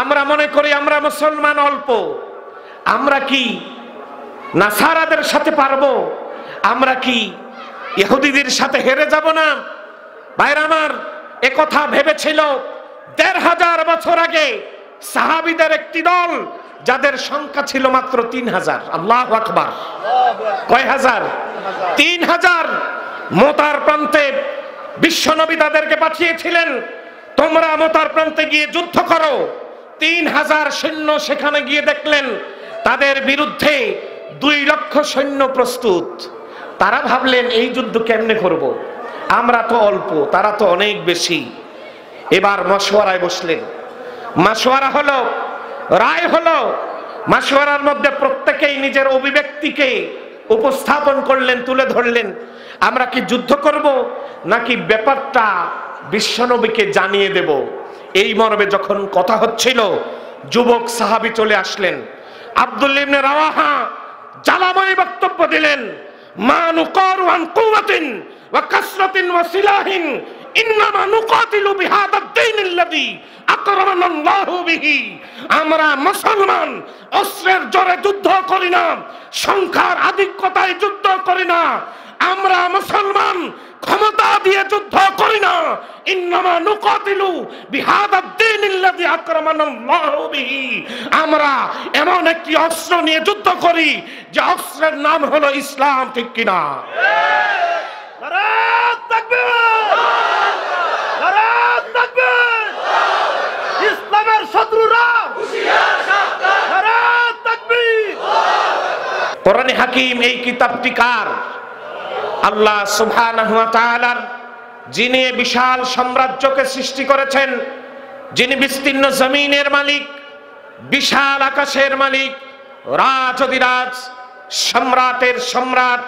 আমরা মনে করি আমরা মুসলমান অল্প, আমরা কি নাসারাদের সাথে পারবো? আমরা কি ইহুদিদের সাথে হেরে যাব না? ভাইরা আমার, একথা ভেবেছিল ১৫০০ বছর আগে সাহাবীদের একটি দল, যাদের সংখ্যা ছিল মাত্র ৩০০০। আল্লাহু আকবার। কয় হাজার? ৩০০০। মোতার প্রান্তে বিশ্বনবী তাদেরকে পাঠিয়েছিলেন, তোমরা মোতার প্রান্তে গিয়ে যুদ্ধ করো। ৩০০০ সৈন্য সেখানে গিয়ে দেখলেন তাদের বিরুদ্ধে ২ লক্ষ সৈন্য প্রস্তুত। তারা ভাবলেন এই যুদ্ধ কেমনে করব, আমরা তো অল্প, তারা তো অনেক বেশি। এবার মশওয়ারায় বসলেন। মশওয়ারা হলো, রায় হলো। মশওয়ারার মধ্যে প্রত্যেকেই নিজের অভিব্যক্তিকে উপস্থাপন করলেন, তুলে ধরলেন। আমরা কি যুদ্ধ করব নাকি ব্যাপারটা বিশ্বনবীকে জানিয়ে দেব? এই মর্মে যখন কথা হচ্ছিল, যুবক সাহাবী চলে আসলেন। আব্দুল্লাহ ইবনে রাওয়াহা জ্বালাময়ী বক্তব্য দিলেন, মা নুকারু আন কুওয়াতিন ওয়া কাসরাতিন ওয়া সিলাহিন, ইন্নামা নুকাতিলু বিহাদাদ দীনিল্লাযী আকরামানাল্লাহু বিহি। আমরা মুসলমান অস্ত্রের জোরে যুদ্ধ করি না, সংখ্যার আধিক্যতায় যুদ্ধ করি না। আমরা মুসলমান ক্ষমতা দিয়ে যুদ্ধ করি না। ইন্নামা নুকাতিলু বিহাদাদ দীনিল্লাযী আকরামানাল্লাহু বিহি। আমরা এমন একটি অস্ত্র নিয়ে যুদ্ধ করি যে অস্ত্রের নাম হলো ইসলাম। ঠিক কিনা? নারায়ে তাকবীর, নারায়ে তাকবীর। ইসলামের শত্রুরা হুঁশিয়ার, সাবধান। নারায়ে তাকবীর। কোরআনে হাকিম এই কিতাবটি কার? আল্লাহ সুবহানাহু ওয়া তাআলার, যিনি বিশাল সাম্রাজ্যকে সৃষ্টি করেছেন, যিনি বিস্তীর্ণ জমিনের মালিক, বিশাল আকাশের মালিক, রাজাধিরাজ, সম্রাটের সম্রাট,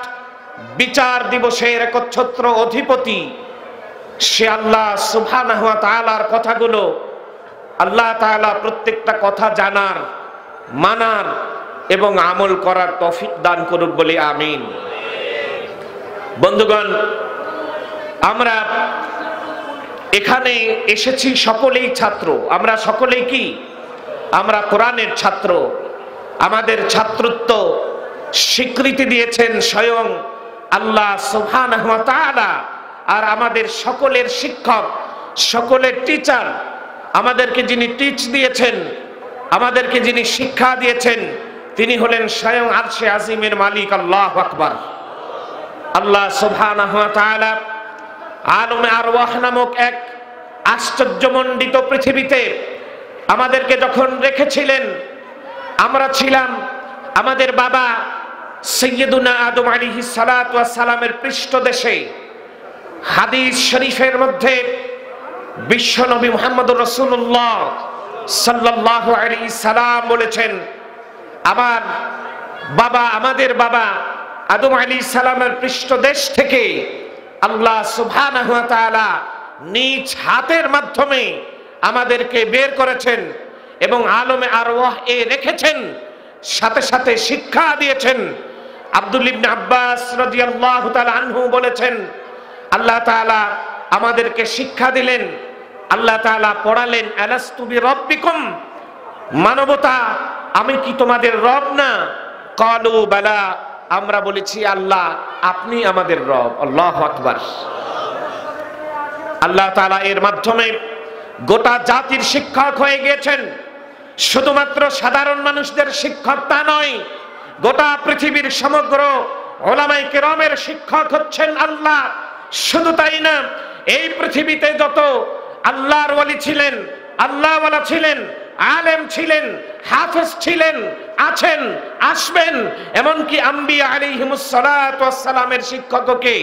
বিচার দিবসের একচ্ছত্র অধিপতি, সে আল্লাহ সুবহানাহু ওয়া তাআলার কথাগুলো আল্লাহ তাআলা প্রত্যেকটা কথা জানার, মানার এবং আমল করার তৌফিক দান করুক বলে আমিন। বন্ধুগণ, আমরা এখানে এসেছি সকলেই ছাত্র। আমরা সকলেই কি? আমরা কোরআনের ছাত্র। আমাদের ছাত্রত্ব স্বীকৃতি দিয়েছেন স্বয়ং আল্লাহ সুবহানাহু ওয়া তাআলা। আর আমাদের সকলের শিক্ষক, সকলের টিচার, আমাদেরকে যিনি টিচ দিয়েছেন, আমাদেরকে যিনি শিক্ষা দিয়েছেন, তিনি হলেন স্বয়ং আরশে আজিমের মালিক। আল্লাহু আকবার। আল্লাহ সুবহানাহু ওয়া তাআলা আলমে আরওয়াহ নামক এক আশ্চর্যমণ্ডিত পৃথিবীতে আমাদেরকে যখন রেখেছিলেন, আমরা ছিলাম আমাদের বাবা সাইয়্যিদুনা আদম আলাইহিস সালাতু ওয়াস সালামের পৃষ্ঠদেশে। হাদিস শরীফের মধ্যে বিশ্বনবী মুহাম্মদুর রাসূলুল্লাহ সাল্লাল্লাহু আলাইহি সাল্লাম বলেছেন, আমার বাবা, আমাদের বাবা আদম আলাইহিস সালামের পৃষ্ঠদেশ থেকে আল্লাহ সুবহানাহু ওয়া তাআলা নিজ হাতের মাধ্যমে আমাদেরকে বের করেছেন এবং আলমে আরওয়াহ এ রেখেছেন, সাথে সাথে শিক্ষা দিয়েছেন। আব্দুল্লাহ ইবনে আব্বাস রাদিয়াল্লাহু তাআলা আনহু বলেছেন, আল্লাহ তাআলা আমাদেরকে শিক্ষা দিলেন, আল্লাহ তাআলা পড়ালেন, আলাস্তু বিরাব্বিকুম, মানবতা আমি কি তোমাদের রব না? ক্বালু বালা, আমরা বলেছি আল্লাহ আপনি আমাদের রব। আল্লাহু আকবার। আল্লাহ তাআলা এর মাধ্যমে গোটা জাতির শিক্ষক হয়ে গিয়েছেন। শুধুমাত্র সাধারণ মানুষদের শিক্ষক তা নয়, গোটা পৃথিবীর সমগ্র উলামায়ে কেরামের শিক্ষক হচ্ছেন আল্লাহ। শুধু তাই না, এই পৃথিবীতে যত আল্লাহর ওয়ালি ছিলেন, আল্লাহওয়ালা ছিলেন, আলেম ছিলেন, হাফেজ ছিলেন, আছেন, আসবেন, এমনকি আম্বিয়া আলাইহিমুস সালাতু ওয়াস সালামের শিক্ষককে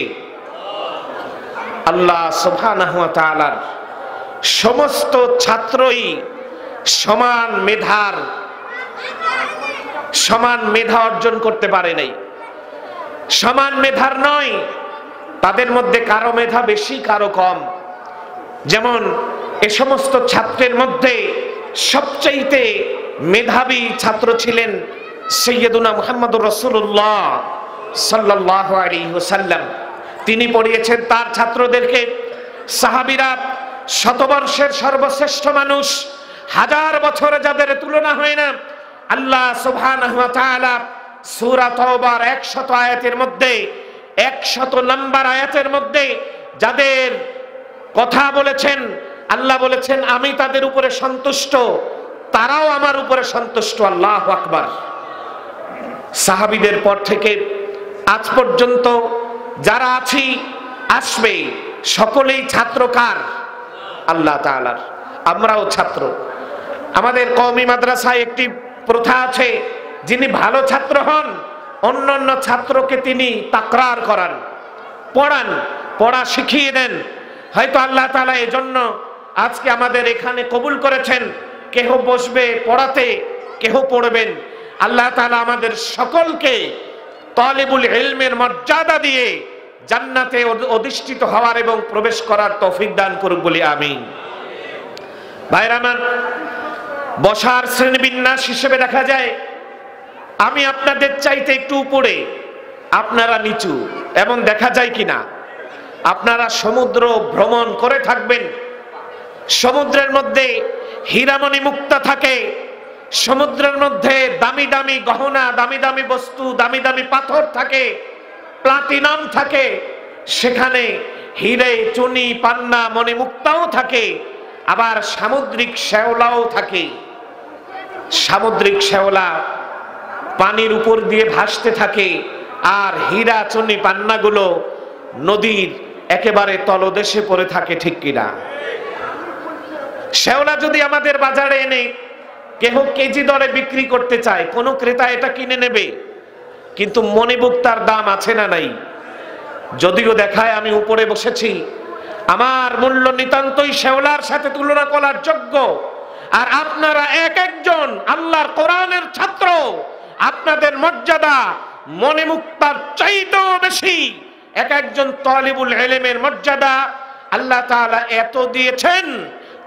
আল্লাহ সুবহানাহু ওয়া তাআলার সমস্ত ছাত্রই সমান মেধা অর্জন করতে পারে নাই। সমান মেধার নয়, তাদের মধ্যে কারো মেধা বেশি, কারো কম। যেমন এ সমস্ত ছাত্রের মধ্যে সবচাইতে মেধাবী ছাত্র ছিলেন সাইয়্যিদুনা মুহাম্মদুর রাসূলুল্লাহ সাল্লাল্লাহু আলাইহি ওয়াসাল্লাম। তিনি পড়িয়েছেন তার ছাত্রদেরকে। সাহাবীরা শতবর্ষের সর্বশ্রেষ্ঠ মানুষ হাজার বছরে যাদের তুলনা হয় না, আল্লাহ সুবহানাহু ওয়া তাআলা সূরা তাওবার 100 আয়াতের মধ্যে 100 নম্বর আয়াতের মধ্যে যাদের কথা বলেছেন, আল্লাহ বলেছেন আমি তাদের উপরে সন্তুষ্ট, তারাও আমার উপরে সন্তুষ্ট। আল্লাহু আকবার। সাহাবীদের পর থেকে আজ পর্যন্ত যারা আছি আসবে সকলেই ছাত্র কার? আল্লাহ তাআলার। আমরাও ছাত্র। আমাদের কওমি মাদ্রাসায় একটি প্রথা আছে, যিনি ভালো ছাত্র হন অন্যান্য ছাত্রকে তিনি তাকরার করান, পড়ান, পড়া শিখিয়ে দেন। হয়তো আল্লাহ তাআলা এজন্য আজকে আমাদের এখানে কবুল করেছেন, কেহ বসবে পড়াতে, কেহ পড়বেন। আল্লাহ তাআলা আমাদের সকলকে তালিবুল ইলমের মর্যাদা দিয়ে জান্নাতে অধিষ্ঠিত হওয়ার এবং প্রবেশ করার তৌফিক দান করুক বলি আমিন। ভাইরা আমার, বসার শ্রেণীবিন্যাস হিসেবে দেখা যায় আমি আপনাদের চাইতে একটু উপরে, আপনারা নিচু, এমন দেখা যায় কিনা? আপনারা সমুদ্র ভ্রমণ করে থাকবেন, সমুদ্রের মধ্যে হীরামণি মুক্তা থাকে, সমুদ্রের মধ্যে দামি দামি গহনা, দামি দামি বস্তু, দামি দামি পাথর থাকে, প্লাটিনাম থাকে, সেখানে হিরে, চুনি, পান্না, মণিমুক্তাও থাকে, আবার সামুদ্রিক শ্যাওলাও থাকে। সামুদ্রিক শ্যাওলা পানির উপর দিয়ে ভাসতে থাকে, আর হীরা, চুনি, পান্নাগুলো নদীর একেবারে তলদেশে পড়ে থাকে, ঠিক কিনা? শ্যাওলা যদি আমাদের বাজারে এনে কেহ কেজি দরে বিক্রি করতে চায়, কোন ক্রেতা এটা কিনে নেবে, কিন্তু মণিমুক্তার দাম আছে না নাই? যদিও দেখায় আমি উপরে বসেছি, আমার মূল্য নিতান্তই শ্যাওলার সাথে তুলনা করার যোগ্য। আর আপনারা এক একজন আল্লাহর কোরআনের ছাত্র, আপনাদের মর্যাদা মণিমুক্তার চাইতেও বেশি। এক একজন তালিবুল ইলমের মর্যাদা আল্লাহ তাআলা এত দিয়েছেন,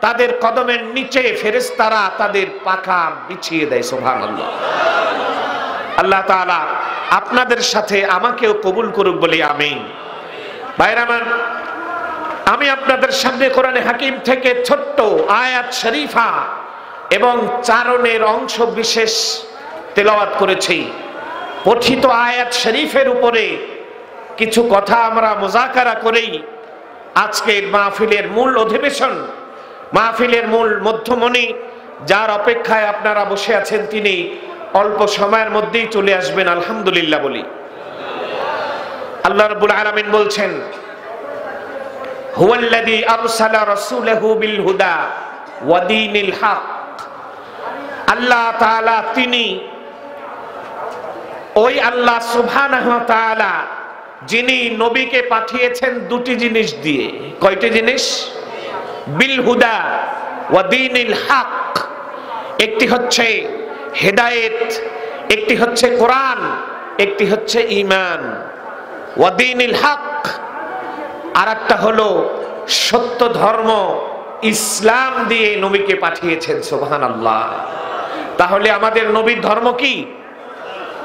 তাদের কদমের নিচে ফেরেশতারা তাদের পাখা বিছিয়ে দেয়। সুবহানাল্লাহ। আল্লাহ তাআলা আপনাদের সাথে আমাকেও কবুল করুক বলি আমিন। ভাইরা আমার, আমি আপনাদের সামনে কোরআনে হাকিম থেকে ছোট্ট আয়াত শরীফা এবং চারণের অংশ বিশেষ তেলাওয়াত করেছি। পঠিত আয়াত শরীফের উপরে কিছু কথা আমরা মুযাকারা করেই আজকের মাহফিলের মূল অধিবেশন, মাহফিলের মূল মধ্যমণি, যার অপেক্ষায় আপনারা বসে আছেন, তিনি অল্প সময়ের মধ্যেই চলে আসবেন, আলহামদুলিল্লাহ বলি। আল্লাহ রাব্বুল আলামিন বলছেন, হুয়াল্লাযী আরসালা রাসূলাহু বিল হুদা ওয়া দীনিল হক। আল্লাহ তাআলা তিনি, ওই আল্লাহ সুবহানাহু ওয়া তাআলা যিনি নবীকে পাঠিয়েছেন দুটি জিনিস দিয়ে। কয়টি জিনিস? বিল হুদা ওয়া দীনিল হক। একটি হচ্ছে হেদায়েত, একটি হচ্ছে কোরআন, একটি হচ্ছে ঈমান। ওয়া দীনিল হক, আর একটা হলো সত্য ধর্ম ইসলাম দিয়ে নবীকে পাঠিয়েছেন। সুবহানাল্লাহ। তাহলে আমাদের নবীর ধর্ম কি?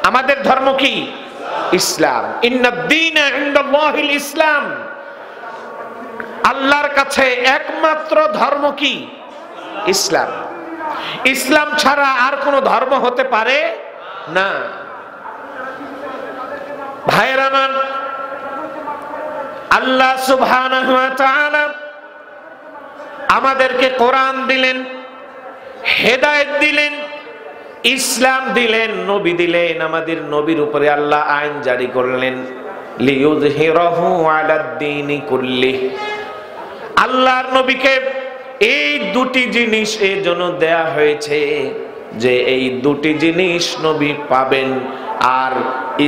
আমাদের ধর্ম কি? ইসলাম। ইন্নাদ দীনা ইনদাল্লাহিল ইসলাম। আল্লাহর কাছে একমাত্র ধর্ম কি? ইসলাম। ইসলাম ছাড়া আর কোন ধর্ম হতে পারে না। ভাইরা আমার, আল্লাহ সুবহানাহু ওয়া তাআলা আমাদেরকে কোরআন দিলেন, হেদায়েত দিলেন, ইসলাম দিলেন, নবী দিলেন। আমাদের নবীর উপরে আল্লাহ আইন জারি করলেন, লিইয়ুযহিরাহু আলাদ-দীনি কুল্লিহি। আল্লাহর নবীকে এই দুটি জিনিস এই জন্য দেয়া হয়েছে যে এই দুটি জিনিস নবী পাবেন। আর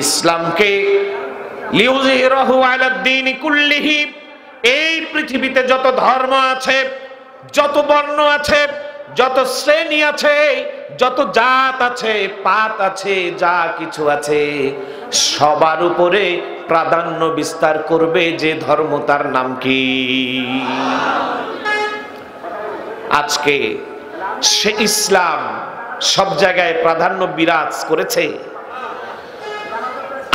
ইসলামকে লিইয়ুযহিরাহু আলাদ-দীনি কুল্লিহি, এই পৃথিবীতে যত ধর্ম আছে, যত বর্ণ আছে, যত শ্রেণী আছে, যত জাত আছে, পাত আছে, যা কিছু আছে, সবার উপরে প্রাধান্য বিস্তার করবে যে ধর্ম, তার নাম কি? আজকে সে ইসলাম সব জায়গায় প্রাধান্য বিরাজ করেছে।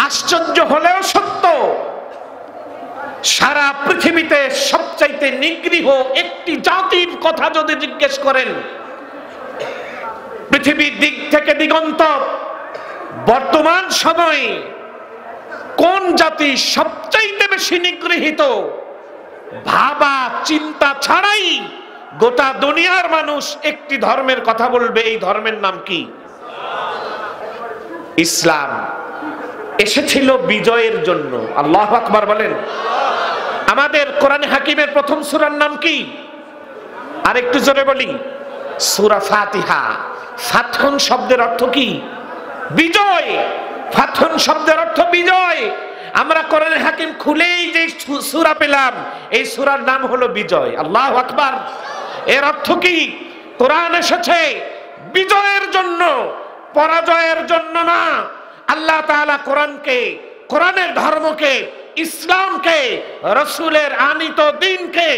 আশ্চর্য হলেও সত্য, সারা পৃথিবীতে সবচাইতে নিগৃহ একটি জাতির কথা যদি জিজ্ঞেস করেন, পৃথিবীর দিক থেকে দিগন্ত বর্তমান সময়ে কোন জাতি সবচাইতে বেশি নিগৃহীত? ভাবা চিন্তা ছাড়াই গোটা দুনিয়ার মানুষ একটি ধর্মের কথা বলবে, এই ধর্মের নাম কি? ইসলাম। এসেছিল বিজয়ের জন্য। আল্লাহু আকবার বলেন। আমাদের কোরআনে হাকিমের প্রথম সূরার নাম কি? আর একটু জোরে বলি, সূরা ফাতিহা। ফাতহুন শব্দের অর্থ কি? বিজয়। ফাতহুন শব্দের অর্থ বিজয়। আমরা কোরআনে হাকিম খুলেই যে সূরা পেলাম, এই সূরার নাম হলো বিজয়। আল্লাহু আকবার। এর অর্থ কি? কোরআন এসেছে বিজয়ের জন্য, পরাজয়ের জন্য না। আল্লাহ তাআলা কোরআনকে, কোরআনের ধর্মকে, ইসলামকে, রাসূলের আনিত দ্বীনকে,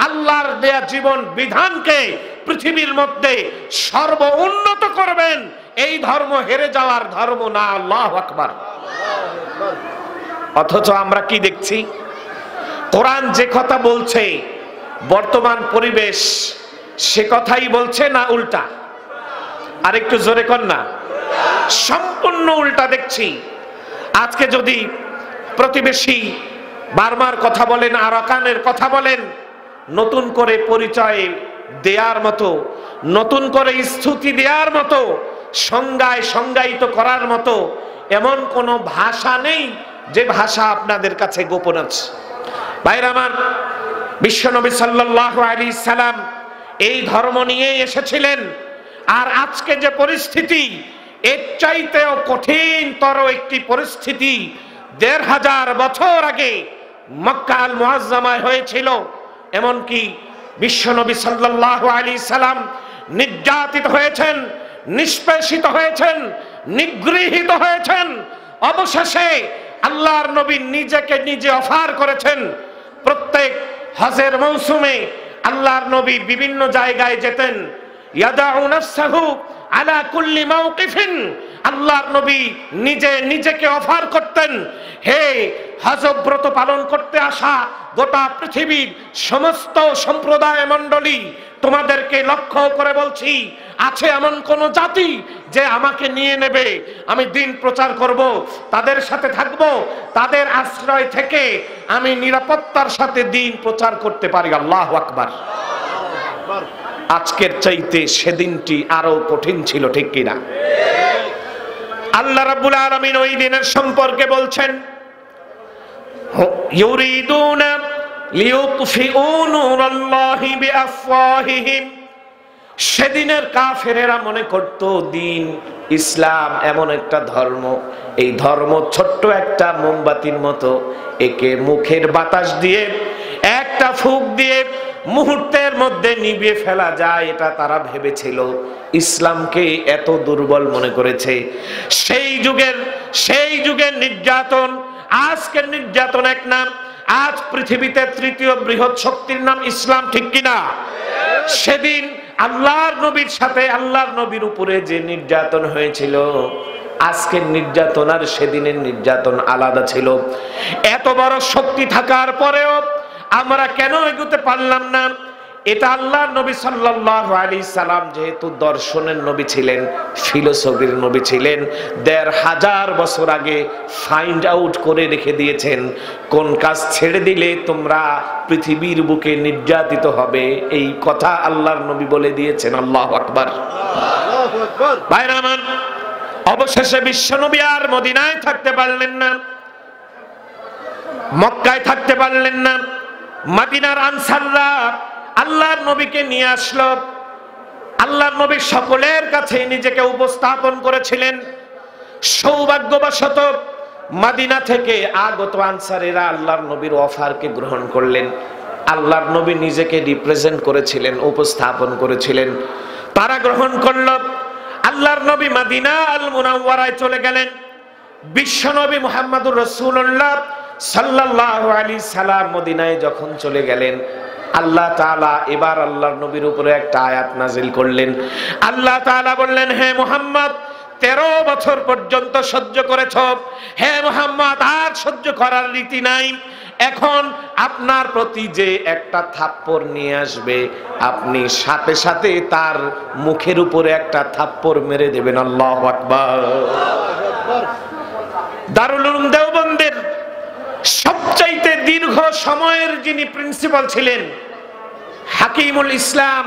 আল্লাহর দেয়া জীবন বিধানকে পৃথিবীর মধ্যে সর্বোন্নত করবেন। এই ধর্ম হেরে যাওয়ার ধর্ম না। আল্লাহু আকবার। অথচ আমরা কি দেখছি? কোরআন যে কথা বলছে বর্তমান পরিবেশ সে কথাই বলছে না উল্টা? আরেকটু জোরে কর না। সম্পূর্ণ উল্টা দেখছি। আজকে যদি প্রতিবেশী বার্মার কথা বলেন, আরাকানের কথা বলেন, নতুন করে পরিচয় দেয়ার মতো, নতুন করে স্তুতি দেওয়ার মতো, সংজ্ঞায় সংজ্ঞায়িত করার মতো এমন কোনো ভাষা নেই যে ভাষা আপনাদের কাছে গোপন আছে। ভাইরা আমার, বিশ্বনবী সাল্লাল্লাহু আলাইহি সাল্লাম এই ধর্ম নিয়ে এসেছিলেন। আর আজকে যে পরিস্থিতি, এর চাইতেও কঠিনতর একটি পরিস্থিতি ১৫০০ বছর আগে মক্কা আল মুআজ্জামায় হয়েছিল। এমনকি বিশ্বনবী সাল্লাল্লাহু আলাইহি সাল্লাম নির্যাতিত হয়েছেন, নিষ্পেষিত হয়েছেন, নিগৃহীত হয়েছেন। অবশেষে আল্লাহর নবী নিজেকে নিজে অফার করেছেন। প্রত্যেক হজের মৌসুমে আল্লাহর নবী বিভিন্ন জায়গায় যেতেন। ইয়াদাউ নাফসাহু আলা কুল্লি মাওকিফিন। আল্লাহর নবী নিজে নিজেকে অফার করতেন, হে হজ ব্রত পালন করতে আসা গোটা পৃথিবীর সমস্ত সম্প্রদায় মণ্ডলী, তোমাদেরকে লক্ষ্য করে বলছি, আছে এমন কোন জাতি যে আমাকে নিয়ে নেবে, আমি দিন প্রচার করব, তাদের সাথে থাকব, তাদের আশ্রয় থেকে আমি নিরাপত্তার সাথে দিন প্রচার করতে পারি। আল্লাহু আকবার। আজকের চাইতে সেদিনটি আরো কঠিন ছিল, ঠিক কিনা? আল্লাহ রাব্বুল আলামিন ওই দিনের সম্পর্কে বলছেন, ইউরিদুনা লিইউতফিউ নূরাল্লাহি বিআফওয়াহিহিম। সেদিনের কাফেরেরা মনে করত দিন ইসলাম এমন একটা ধর্ম, এই ধর্ম ছোট্ট একটা মোমবাতির মতো, একে মুখের বাতাস দিয়ে একটা ফুঁক দিয়ে মুহূর্তের মধ্যে নিভিয়ে ফেলা যায়, এটা তারা ভেবেছিল। ইসলামকে এত দুর্বল মনে করেছে। সেই যুগের নির্যাতন, আজকের নির্যাতন এক নাম। আজ পৃথিবীতে তৃতীয় বৃহৎ শক্তির নাম ইসলাম, ঠিক কিনা? সেদিন আল্লাহর নবীর সাথে আল্লাহর নবীর উপরে যে নির্যাতন হয়েছিল, আজকের নির্যাতন আর সেদিনের নির্যাতন আলাদা ছিল। এত বড় শক্তি থাকার পরেও আমরা কেন এগোতে পারলাম না? এটা আল্লাহর নবী সাল্লাল্লাহু আলাইহি সাল্লাম যেহেতু দর্শনের নবী ছিলেন, ফিলোসফির নবী ছিলেন, ১৫০০ বছর আগে ফাইন্ড আউট করে রেখে দিয়েছেন কোন কাজ ছেড়ে দিলে তোমরা পৃথিবীর বুকে নির্যাতিত হবে। এই কথা আল্লাহর নবী বলে দিয়েছেন। আল্লাহু আকবার। ভাইরা আমার, অবশেষে বিশ্বনবী আর মদিনায় থাকতে পারলেন না, মক্কায় থাকতে পারলেন না। মদিনার আনসাররা আল্লাহর নবীকে নিয়ে আসলো। আল্লাহর নবী সকলের কাছে নিজেকে উপস্থাপন করেছিলেন। সৌভাগ্যবশত মদিনা থেকে আগত আনসারীরা আল্লাহর নবীর অফারকে গ্রহণ করলেন। আল্লাহর নবী নিজেকে রিপ্রেজেন্ট করেছিলেন, উপস্থাপন করেছিলেন, তারা গ্রহণ করল। আল্লাহর নবী মদিনা আল মুনাওয়ারায় চলে গেলেন। বিশ্বনবী মুহাম্মদুর রাসূলুল্লাহ সাল্লাল্লাহু আলাইহি সাল্লাম মদিনায় যখন চলে গেলেন, আল্লাহ তাআলা এবার আল্লাহর নবীর উপরে একটা আয়াত নাজিল করলেন। আল্লাহ তাআলা বললেন, হে মুহাম্মদ, 13 বছর পর্যন্ত সহ্য করেছ, হে মুহাম্মদ আর সহ্য করার রীতি নাই। এখন আপনার প্রতি যে একটা থাপ্পড় নিয়ে আসবে, আপনি সাথে সাথে তার মুখের উপরে একটা থাপ্পড় মেরে দেবেন। আল্লাহু আকবার। দারুল উলুম দেওবন্দের সবচাইতে দীর্ঘ সময়ের যিনি প্রিন্সিপাল ছিলেন, হাকিমুল ইসলাম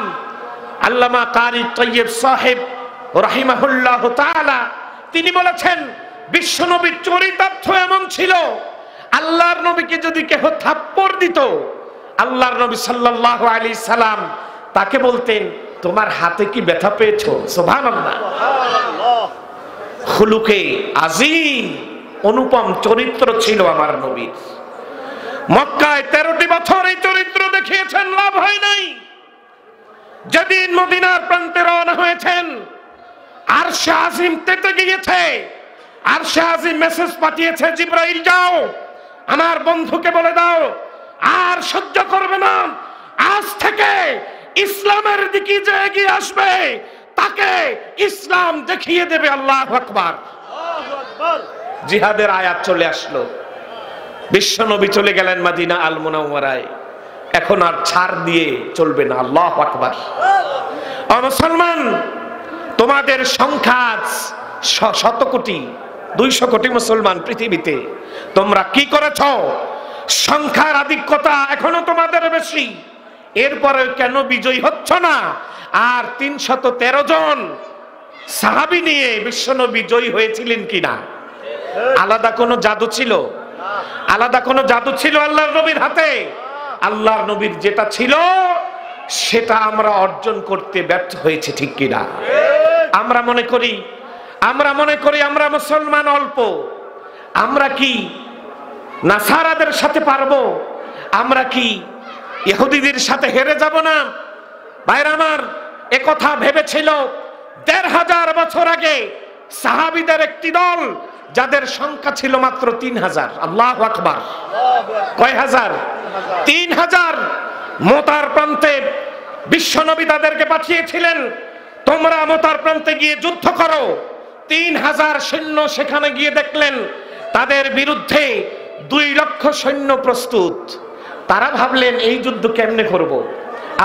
আল্লামা কারি তৈয়ব সাহেব রাহিমাহুল্লাহ তাআলা, তিনি বলেছেন বিশ্বনবীর চরিতার্থ এমন ছিল, আল্লাহর নবীকে যদি কেহ থাপ্পড় দিত, আল্লাহর নবী সাল্লাল্লাহু আলাইহি সাল্লাম তাকে বলতেন, তোমার হাতে কি ব্যথা পেয়েছো? সুবহানাল্লাহ। খুলুকে আযীম, অনুপম চরিত্র ছিল আমার নবীর। মক্কায় 13টি বছর এই চরিত্র দেখিয়েছেন, লাভ হয় নাই। যেদিন মদিনার প্রান্তে রওনা হয়েছেন, আরশে আজিম তেতে গিয়েছে। আরশে আজিম মেসেজ পাঠিয়েছে, জিবরাইল যাও আমার বন্ধুকে বলে দাও আর সহ্য করবে না, আজ থেকে ইসলামের দিকে যে এগিয়ে আসবে তাকে ইসলাম দেখিয়ে দেবে। আল্লাহু আকবার। জিহাদের আয়াত চলে আসলো, বিশ্বনবী চলে গেলেন মদিনা আল মুনাওয়ারায়। এখন আর ছাড় দিয়ে চলবে না। আল্লাহু আকবার। ও মুসলমান, তোমাদের সংখ্যা 100 কোটি, 200 কোটি মুসলমান পৃথিবীতে। তোমরা কি করেছ? সংখ্যার আধিক্যতা এখনো তোমাদের বেশি, এরপরে কেন বিজয়ী হচ্ছ না? আর 313 জন সাহাবী নিয়ে বিশ্বনবী জয়ী হয়েছিলেন কিনা? আলাদা কোনো জাদু ছিল? আলাদা কোনো জাদু ছিল আল্লাহর নবীর হাতে? আল্লাহর নবীর যেটা ছিল সেটা আমরা অর্জন করতে ব্যর্থ হয়েছে, ঠিক কিনা? আমরা মনে করি আমরা মুসলমান অল্প, আমরা কি নাসারাদের সাথে পারবো? আমরা কি ইহুদিদের সাথে হেরে যাব না? ভাইরা আমার, একথা ভেবেছিল 1500 বছর আগে সাহাবীদের একটি দল, যাদের সংখ্যা ছিল মাত্র 3000। আল্লাহু আকবার। কয় হাজার? 3000। মোতার প্রান্তে বিশ্বনবী তাদেরকে পাঠিয়েছিলেন, তোমরা মোতার প্রান্তে গিয়ে যুদ্ধ করো। 3000 সৈন্য সেখানে গিয়ে দেখলেন তাদের বিরুদ্ধে 2 লক্ষ সৈন্য প্রস্তুত। তারা ভাবলেন এই যুদ্ধ কেমনে করব,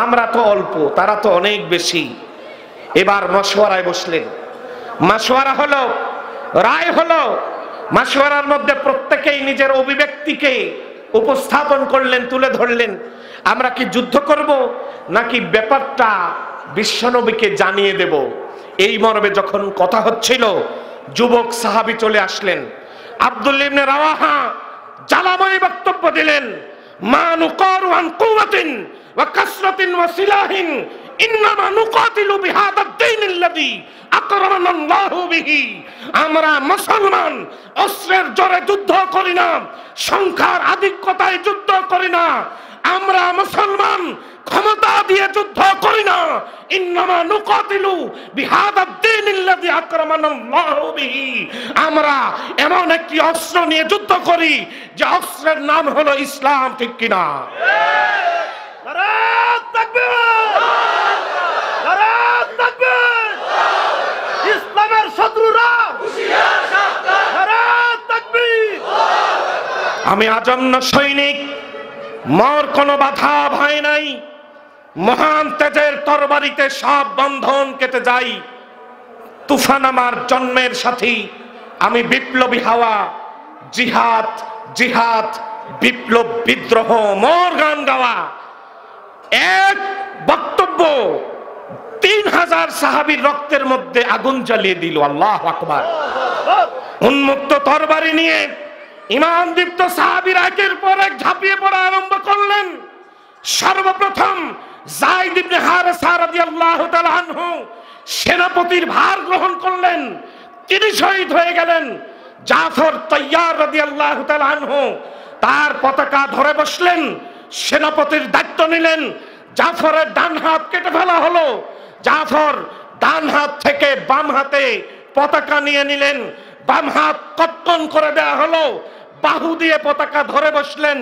আমরা তো অল্প, তারা তো অনেক বেশি। এবার মশওয়ারায় বসলেন। মশওয়ারা হলো, রায় হলো। মশওয়ারার মধ্যে প্রত্যেকেই নিজের অভিব্যক্তিকে উপস্থাপন করলেন, তুলে ধরলেন। আমরা কি যুদ্ধ করব নাকি ব্যাপারটা বিশ্বনবীকে জানিয়ে দেব? এই মর্মে যখন কথা হচ্ছিল, যুবক সাহাবী চলে আসলেন। আব্দুল্লাহ ইবনে রাওয়াহা জ্বালাময় বক্তব্য দিলেন, মা নুকারু আন কুওয়াতিন ওয়া কাসরাতিন ওয়া সিলাহিন, ইন্নামা নুকাতিলু বিহাদাদ দীনিল্লাযী আকরামানাল্লাহু বিহি। আমরা মুসলমান অস্ত্রের জোরে যুদ্ধ করি না, সংখ্যার আধিক্যতায় যুদ্ধ করি না। আমরা মুসলমান ক্ষমতা দিয়ে যুদ্ধ করি না। ইন্নামা নুকাতিলু বিহাদাদ দীনিল্লাযী আকরামানাল্লাহু বিহি। আমরা এমন একটি অস্ত্র নিয়ে যুদ্ধ করি যে অস্ত্রের নাম হলো ইসলাম, ঠিক কিনা? নারায়ে তাকবীর! নারায়ে তাকবীর! ইসলামের শত্রুরা হুঁশিয়ার, সাবধান! নারায়ে তাকবীর! আমি আজন্ম সৈনিক, মোর কোনো বাধা ভয় নাই। মহান তেজের তরবারিতে সব বন্ধন কেটে যাই। তুফান আমার জন্মের সাথী, আমি বিপ্লবী হাওয়া। জিহাদ জিহাদ, বিপ্লব বিদ্রোহ, মোর গান গাওয়া। এক বক্তব্য 3000 সাহাবীর রক্তের মধ্যে আগুন জ্বালিয়ে দিল। আল্লাহু আকবার। উন্মুক্ত তরবারি নিয়ে ঈমান দীপ্ত সাহাবীরা একের পর এক ঝাঁপিয়ে পড়া আরম্ভ করলেন। সর্বপ্রথম যায়েদ ইবনে হারেসা রাদিয়াল্লাহু তাআলা আনহু সেনাপতির ভার গ্রহণ করলেন, তিনি শহীদ হয়ে গেলেন। জাফর তাইয়ার রাদিয়াল্লাহু তাআলা আনহু তার পতাকা ধরে বসলেন, সেনাপতির দায়িত্ব নিলেন। জাফরের ডান হাত কেটে ফেলা হলো। জাফর ডান হাত থেকে বাম হাতে পতাকা নিয়ে নিলেন, বাম হাত কর্তন করে দেওয়া হলো। বাহু দিয়ে পতাকা ধরে বসলেন,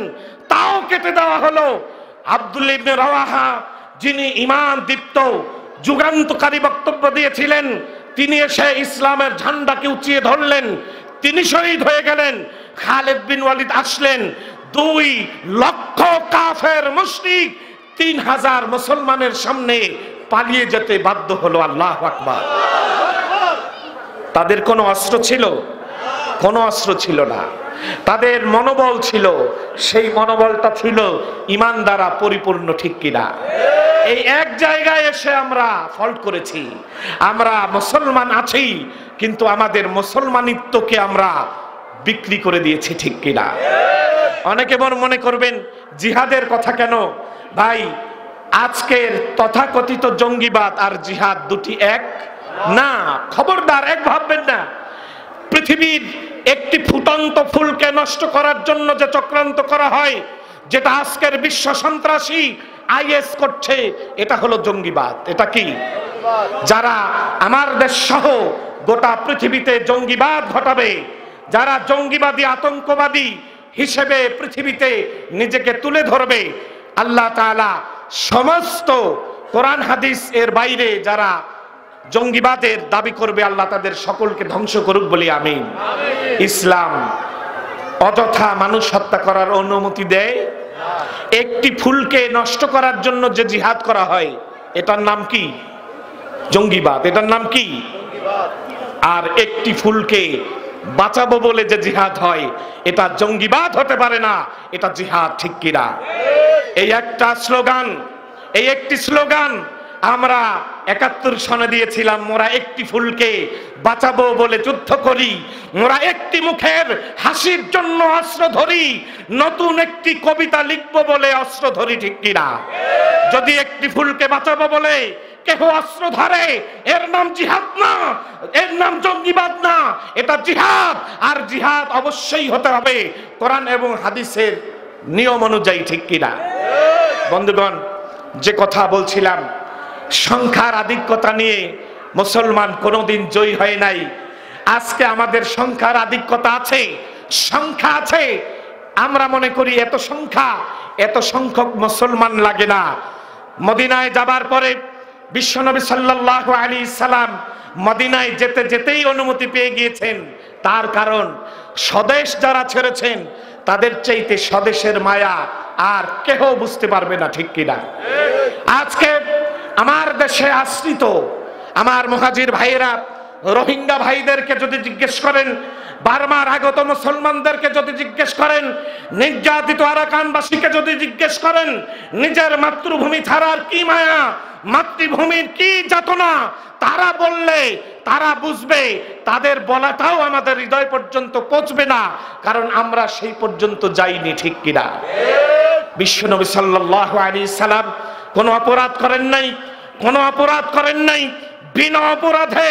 তাও কেটে দেওয়া হলো। আব্দুল্লাহ ইবনে রাওয়াহা, যিনি ঈমান দীপ্ত যুগান্তকারী বক্তব্য দিয়েছিলেন, তিনি এসে ইসলামের ঝান্ডাকে উঁচিয়ে ধরলেন, তিনি শহীদ হয়ে গেলেন। খালিদ বিন ওয়ালিদ আসলেন, 2 লক্ষ কাফের মুশরিক 3000 মুসলমানের সামনে পালিয়ে যেতে বাধ্য হলো। আল্লাহু আকবার। তাদের কোনো অস্ত্র ছিল? কোনো অস্ত্র ছিল না। তাদের মনোবল ছিল, সেই মনোবলটা ছিল ঈমান দ্বারা পরিপূর্ণ, ঠিক কিনা? এই এক জায়গায় এসে আমরা ফল্ট করেছি। আমরা মুসলমান আছি, কিন্তু আমাদের মুসলমানিত্বকে আমরা বিক্রি করে দিয়েছি, ঠিক কিনা? অনেকে মনে করবেন জিহাদের কথা কেন? ভাই, আজকের তথাকথিত জঙ্গিবাদ আর জিহাদ দুটি এক না। খবরদার, এক ভাববেন না। পৃথিবীর একটি ফুটন্ত ফুলকে নষ্ট করার জন্য যে চক্রান্ত করা হয়, যেটা আজকের বিশ্ব সন্ত্রাসী আইএস করছে, এটা হলো জঙ্গিবাদ। এটা কি? যারা আমার দেশ সহ গোটা পৃথিবীতে জঙ্গিবাদ ঘটাবে, যারা জঙ্গিবাদী আতঙ্কবাদী হিসেবে পৃথিবীতে নিজেকে তুলে ধরবে, আল্লাহ তাআলা সমস্ত কোরআন হাদিস এর বাইরে যারা জঙ্গিবাদের দাবি করবে, আল্লাহ তাদের সকলকে ধ্বংস করুক বলি আমিন। ইসলাম অযথা মানুষ হত্যা করার অনুমতি দেয়? একটি ফুলকে নষ্ট করার জন্য যে জিহাদ করা হয়, এটার নাম কি? জঙ্গিবাদ। এটার নাম কি? আর একটি ফুলকে বাঁচাবো বলে যে জিহাদ হয়, এটা জঙ্গিবাদ হতে পারে না, এটা জিহাদ, ঠিক কিনা? এই একটা স্লোগান, এই একটি স্লোগান আমরা ৭১ সনে দিয়েছিলাম, মোরা একটি ফুলকে বাঁচাবো বলে যুদ্ধ করি, মোরা একটি মুখের হাসির জন্য অস্ত্র ধরি, নতুন একটি কবিতা লিখবো বলে অস্ত্র ধরি, ঠিক কিনা? যদি একটি ফুলকে বাঁচাবো বলে কেহ অস্ত্র ধরে, এর নাম জিহাদ না, এর নাম জঙ্গিবাদ না, এটা জিহাদ। আর জিহাদ অবশ্যই হতে হবে কোরআন এবং হাদিসের নিয়ম অনুযায়ী, ঠিক কিনা? বন্ধুগণ, যে কথা বলছিলাম, সংখ্যার আধিক্যতা নিয়ে মুসলমান কোনোদিন জয়ী হয় নাই। আজকে আমাদের সংখ্যার আধিক্যতা আছে, সংখ্যা আছে। আমরা মনে করি এত সংখ্যা, এত সংখ্যক মুসলমান লাগে না। মদিনায় যাবার পরে বিশ্বনবী সাল্লাল্লাহু আলাইহি সাল্লাম মদিনায় যেতে যেতেই অনুমতি পেয়ে গিয়েছেন। তার কারণ স্বদেশ যারা ছেড়েছেন, তাদের চাইতে স্বদেশের মায়া আর কেহ বুঝতে পারবে না, ঠিক কিনা? আজকে আমার দেশে আশ্রিত আমার মুহাজির ভাইয়েরা, রোহিঙ্গা ভাইদেরকে যদি জিজ্ঞেস করেন, বার্মার আগত মুসলমানদেরকে যদি জিজ্ঞেস করেন, নির্যাতিত আরাকানবাসীকে যদি জিজ্ঞেস করেন, নিজের মাতৃভূমি ছাড়ার কি মায়া, মাতৃভূমির কি যাতনা, তারা বললে তারা বুঝবে। তাদের বলাটাও আমাদের হৃদয় পর্যন্ত পৌঁছবে না, কারণ আমরা সেই পর্যন্ত যাইনি, ঠিক কিনা? বিশ্বনবী সাল্লাল্লাহু আলাইহি সাল্লাম কোনো অপরাধ করেন নাই, কোনো অপরাধ করেন নাই। বিনা অপরাধে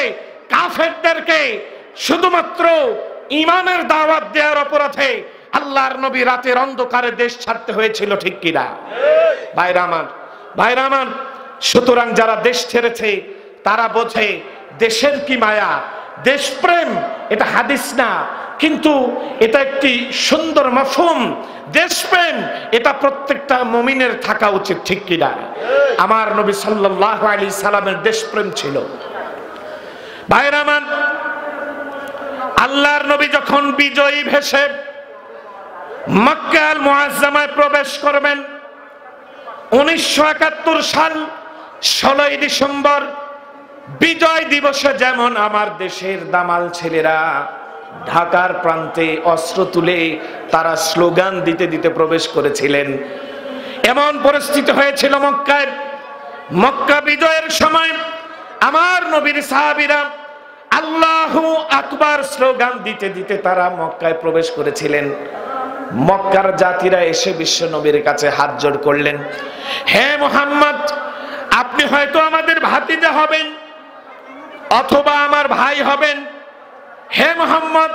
কাফেরদেরকে শুধুমাত্র ঈমানের দাওয়াত দেওয়ার অপরাধে আল্লাহর নবী রাতের অন্ধকারে দেশ ছাড়তে হয়েছিল, ঠিক কিনা? ভাইরা আমার, ভাইরা আমার, সুতরাং যারা দেশ ছেড়েছে তারা বোঝে দেশের কি মায়া, দেশপ্রেম। এটা হাদিস না, কিন্তু এটা একটি সুন্দর মাফহুম। দেশপ্রেম এটা প্রত্যেকটা মুমিনের থাকা উচিত, ঠিক কিনা? আমার নবী সাল্লাল্লাহু আলাইহি সাল্লামের দেশপ্রেম ছিল। ভাইরা আমার, আল্লাহর নবী যখন বিজয়ী ভেসে মক্কা আল মুআজ্জামায় প্রবেশ করবেন, 1971 সাল 16 ডিসেম্বর বিজয় দিবসে যেমন আমার দেশের দামাল ছেলেরা ঢাকার প্রান্তে অস্ত্র তুলে তারা স্লোগান দিতে দিতে প্রবেশ করেছিলেন, এমন পরিস্থিতি হয়েছিল মক্কায়। মক্কা বিজয়ের সময় আমার নবীর সাহাবীরা আল্লাহু আকবার স্লোগান দিতে দিতে তারা মক্কায় প্রবেশ করেছিলেন। মক্কার জাতিরা এসে বিশ্ব নবীর কাছে হাত জোড় করলেন, হে মুহাম্মদ, আপনি হয়তো আমাদের ভাতিজা হবেন অথবা আমার ভাই হবেন। হে মুহাম্মদ,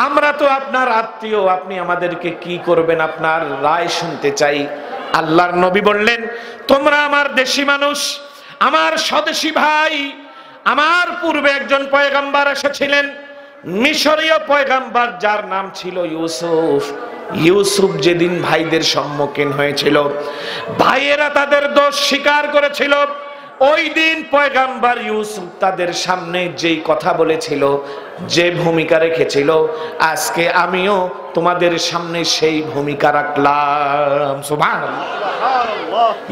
আমরা তো আপনার আত্মীয়, আপনি আমাদেরকে কি করবেন, আপনার রায় শুনতে চাই। আল্লাহর নবী বললেন, তোমরা আমার দেশি মানুষ, আমার স্বদেশী ভাই। আমার পূর্বে একজন পয়গম্বর এসেছিলেন, মিশরীয় পয়গম্বর, যার নাম ছিল ইউসুফ। ইউসুফ যেদিন ভাইদের সম্মুখীন হয়েছিল, ভাইয়েরা তাদের দোষ স্বীকার করেছিল, ওই দিন পয়গাম্বর ইউসুফ তাদের সামনে যেই কথা বলেছিল, যে ভূমিকা রেখেছিল, আজকে আমিও তোমাদের সামনে সেই ভূমিকা রাখলাম। সুবহানাল্লাহ।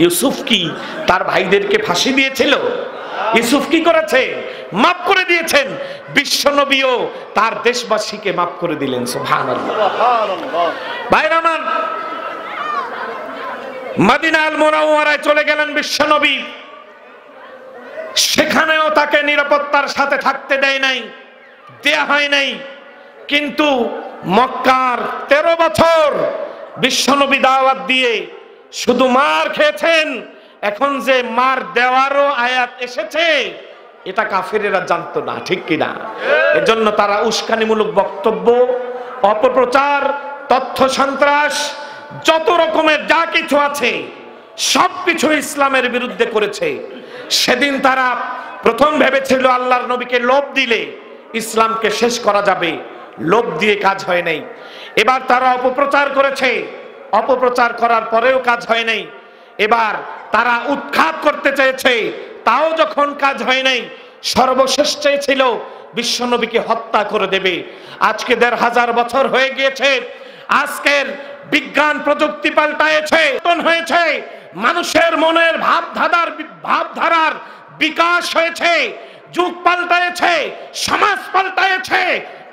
ইউসুফ কি তার ভাইদেরকে ফাঁসি দিয়েছিল? ইউসুফ কি করেছে? মাফ করে দিয়েছেন। বিশ্বনবীও তার দেশবাসীকে মাফ করে দিলেন। সুবহানাল্লাহ। ভাইরা আমার, মদিনা আল মুনাওয়ারায় চলে গেলেন বিশ্বনবী। সেখানেও তাকে নিরাপত্তার সাথে থাকতে দেয় নাই, দেয়া হয় নাই। কিন্তু মক্কার 13 বছর বিশ্বনবী দাওয়াত দিয়ে শুধু মার খেয়েছেন। এখন যে মার দেওয়ারও আয়াত এসেছে, এটা কাফেরেরা জানতো না, ঠিক কিনা? এজন্য তারা উস্কানিমূলক বক্তব্য, অপপ্রচার, তথ্য সন্ত্রাস, যত রকমের যা কিছু আছে সবকিছু ইসলামের বিরুদ্ধে করেছে। সেদিন তারা প্রথম ভেবেছিল আল্লাহর নবীকে লোভ দিলে ইসলামকে শেষ করা যাবে, লোভ দিয়ে কাজ হয় নাই। এবার তারা অপপ্রচার করেছে, অপপ্রচার করার পরেও কাজ হয় নাই। এবার তারা উৎখাত করতে চেয়েছে, তাও যখন কাজ হয় নাই, সর্বশেষ চেয়েছিল বিশ্বনবীকে হত্যা করে দেবে। আজকে 1500 বছর হয়ে গিয়েছে। আজকের বিজ্ঞান প্রযুক্তি পাল্টায়েছে, হয়েছে, মানুষের মনের ভাবধারার বিকাশ হয়েছে, যুগ পাল্টায়েছে, সমাজ পাল্টায়েছে।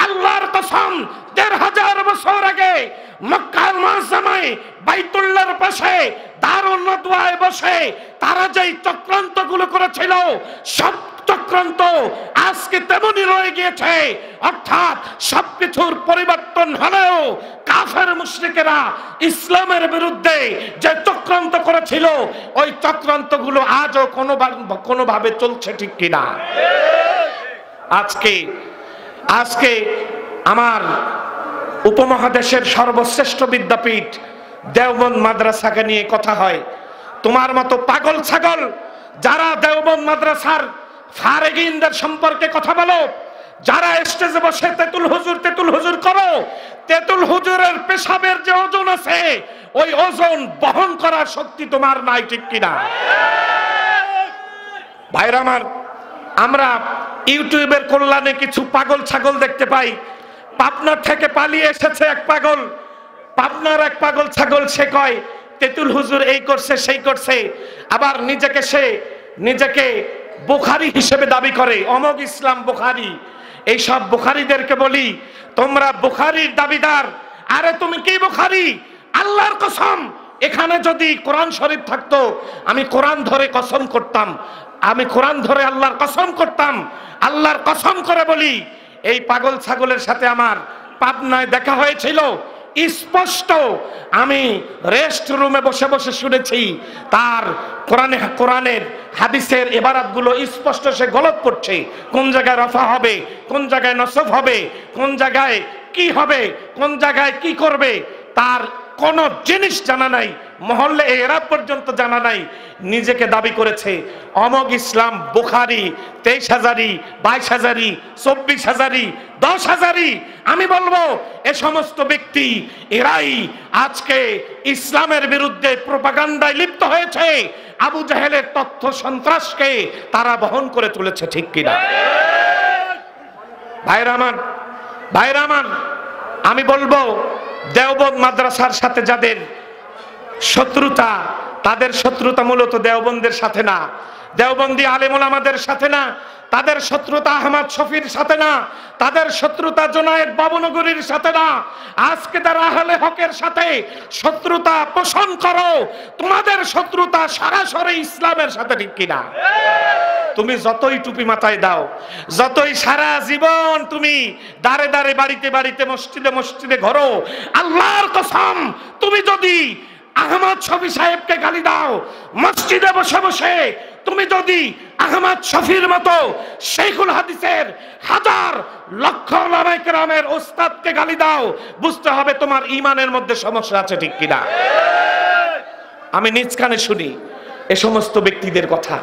আল্লাহর কসম, 1500 বছর আগে মক্কার মুআজ্জামায় বাইতুল্লাহর পাশে দারুন নাদওয়ায় বসে তারা যেই চক্রান্তগুলো করেছিল, সব চক্রান্ত আজকে তেমনই রয়ে গিয়েছে। অর্থাৎ সবকিছুর পরিবর্তন হলেও কাফের মুশরিকেরা ইসলামের বিরুদ্ধে যে চক্রান্ত করেছিল, ওই চক্রান্তগুলো আজও কোনোভাবে চলছে, ঠিক কিনা? আজকে আমার উপমহাদেশের সর্বশ্রেষ্ঠ বিদ্যাপীঠ দেওবন্দ মাদ্রাসাকে নিয়ে কথা হয়। তোমার মতো পাগল ছাগল যারা দেওবন্দ মাদ্রাসার ফারেগিনদের সম্পর্কে কথা বলো, যারা স্টেজে বসে তেতুল হুজুর করো, তেতুল হুজুরের পেশাবের যে ওজন আছে, ওই ওজন বহন করার শক্তি তোমার নাই, ঠিক কিনা? ভাইরা আমার, আমরা ইউটিউবের কল্যাণে কিছু পাগল ছাগল দেখতে পাই। পাবনা থেকে পালিয়ে এসেছে এক পাগল, পাবনার এক পাগল ছাগল, সে কয় তেতুল হুজুর এই করছে সেই করছে, আবার নিজেকে বুখারী হিসেবে দাবি করে, অমোঘ ইসলাম বুখারী। এই সব বুখারীদেরকে বলি, তোমরা বুখারীর দাবিদার। আরে তুমি কি বুখারী? আল্লাহর কসম, এখানে যদি কোরআন শরীফ থাকতো, আমি কোরআন ধরে কসম করতাম, আমি কোরআন ধরে আল্লাহর কসম করতাম। আল্লাহর কসম করে বলি, এই পাগল ছাগলের সাথে আমার পাবনায় দেখা হয়েছিল। স্পষ্ট আমি রেস্ট রুমে বসে বসে শুনেছি তার কোরআনের হাদিসের ইবারাতগুলো স্পষ্ট সে গলত করছে। কোন জায়গায় রফা হবে, কোন জায়গায় নসব হবে, কোন জায়গায় কি হবে, কোন জায়গায় কি করবে, তার কোন জিনিস জানা নাই, মহল্লে এরাব পর্যন্ত জানা নাই। নিজেকে দাবি করেছে অমোঘ ইসলাম বুখারী, 23,000, 22,000, 24,000, 10,000। আমি বলবো এ সমস্ত ব্যক্তি এরাই আজকে ইসলামের বিরুদ্ধে প্রোপাগান্ডায় লিপ্ত হয়েছে। আবু জাহেলের তথ্য সন্ত্রাসকে তারা বহন করে চলেছে, ঠিক কিনা? ভাইরা আমার, আমি বলবো দেওবন্দ মাদ্রাসার সাথে যাদের শত্রুতা, তাদের শত্রুতা মূলত দেওবন্দের সাথে না, দেওবন্দি আলেম ওলামাদের সাথে না, তাদের শত্রুতা আহমদ শফির সাথে না, তাদের শত্রুতা জুনায়েদ বাবুনগরীর সাথে না। আজকে তারা আহলে হকের সাথে শত্রুতা পোষণ করো, তোমাদের শত্রুতা সরাসরি ইসলামের সাথে, ঠিক কিনা? তুমি যতই টুপি মাথায় দাও, যতই সারা জীবন তুমি দাঁড়ে দাঁড়ে বাড়িতে বাড়িতে মসজিদে মসজিদে ঘোরো, আল্লাহর কসম, তুমি যদি আহমদ শফি সাহেবকে গালি দাও মসজিদে বসে বসে, তুমি যদি আহমদ শফির মতো শেখুল হাদিসের হাজার লক্ষ ওলামায়ে কেরামের ওস্তাদকে গালি দাও, বুঝতে হবে তোমার ঈমানের মধ্যে সমস্যা আছে, ঠিক কিনা? আমি নিজ কানে শুনি এ সমস্ত ব্যক্তিদের কথা।